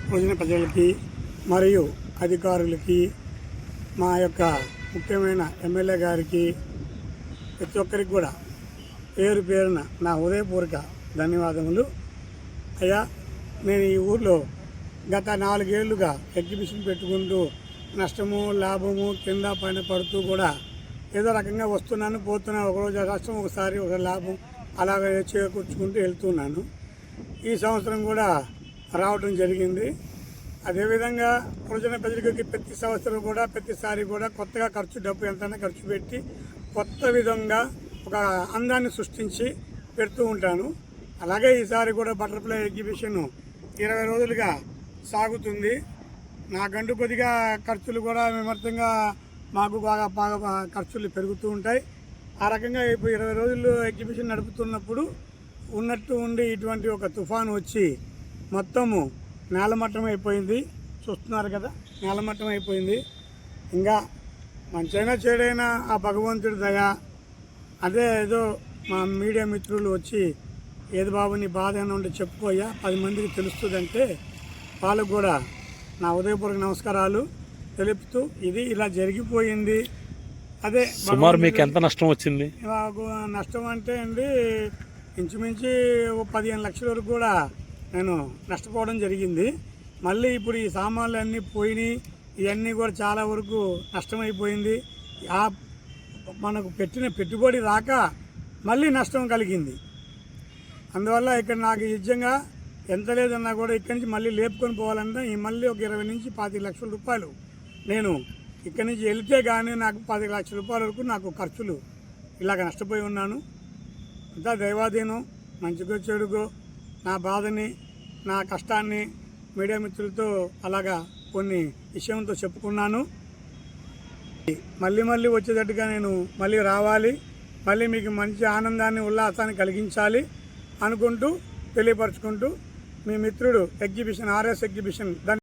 భోజన ప్రజలకి మరియు అధికారులకి మా యొక్క ముఖ్యమైన ఎమ్మెల్యే గారికి ప్రతి ఒక్కరికి కూడా పేరు పేరున నా హృదయపూర్వక ధన్యవాదములు. అయ్యా, నేను ఈ ఊర్లో గత 4 ఏళ్లుగా ఎగ్జిబిషన్ పెట్టుకుంటూ నష్టము లాభము కింద పైన పడుతూ కూడా ఏదో రకంగా వస్తున్నాను పోతున్నాను. ఒకరోజు నష్టం, ఒకసారి ఒక లాభం, అలాగే చేకూర్చుకుంటూ వెళ్తున్నాను. ఈ సంవత్సరం కూడా రావడం జరిగింది. అదేవిధంగా ప్రజల ప్రజలకి ప్రతి సంవత్సరం కూడా ప్రతిసారి కూడా కొత్తగా డబ్బు ఎంతైనా ఖర్చు పెట్టి కొత్త విధంగా ఒక అందాన్ని సృష్టించి పెడుతూ ఉంటాను. అలాగే ఈసారి కూడా బటర్ఫ్లై ఎగ్జిబిషన్ 20 రోజులుగా సాగుతుంది. నాకంటూ కొద్దిగా ఖర్చులు కూడా విమర్శంగా మాకు బాగా ఖర్చులు పెరుగుతూ ఉంటాయి. ఆ రకంగా ఇప్పుడు 20 రోజులు ఎగ్జిబిషన్ నడుపుతున్నప్పుడు ఉన్నట్టు ఉండి ఇటువంటి ఒక తుఫాను వచ్చి మొత్తము నేలమట్టం అయిపోయింది. చూస్తున్నారు కదా, నేలమట్టం అయిపోయింది. ఇంకా మంచైనా చెడైనా ఆ భగవంతుడి దయ. అదే ఏదో మా మీడియా మిత్రులు వచ్చి ఏది బాబు నీ బాధ అయినా ఉంటే చెప్పుకోయా 10 మందికి తెలుస్తుందంటే వాళ్ళకు కూడా నా ఉదయపూర్వక నమస్కారాలు తెలుపుతూ ఇది ఇలా జరిగిపోయింది. అదే సుమారు మీకు ఎంత నష్టం వచ్చింది? నాకు నష్టం అంటే అండి ఇంచుమించి 15 లక్షల వరకు కూడా నేను నష్టపోవడం జరిగింది. మళ్ళీ ఇప్పుడు ఈ సామాన్లు అన్నీ పోయినాయి. ఇవన్నీ కూడా చాలా వరకు నష్టమైపోయింది. మనకు పెట్టిన పెట్టుబడి రాక మళ్ళీ నష్టం కలిగింది. అందువల్ల ఇక్కడ నాకు నిజంగా ఎంత లేదన్నా కూడా ఇక్కడి నుంచి మళ్ళీ లేపుకొని పోవాలంటే మళ్ళీ ఒక 20 నుంచి 25 లక్షల రూపాయలు నేను ఇక్కడి నుంచి వెళితే కానీ నాకు 10 లక్షల రూపాయల వరకు నాకు ఖర్చులు ఇలాగ నష్టపోయి ఉన్నాను. అంతా దైవాధీనం. మంచిగా చెడుగో నా బాధని నా కష్టాన్ని మీడియా మిత్రులతో అలాగా కొన్ని విషయంతో చెప్పుకున్నాను. మళ్ళీ వచ్చేటట్టుగా నేను మళ్ళీ రావాలి, మళ్ళీ మీకు మంచి ఆనందాన్ని ఉల్లాసాన్ని కలిగించాలి అనుకుంటూ తెలియపరచుకుంటూ మీ మిత్రుడు ఎగ్జిబిషన్ RS ఎగ్జిబిషన్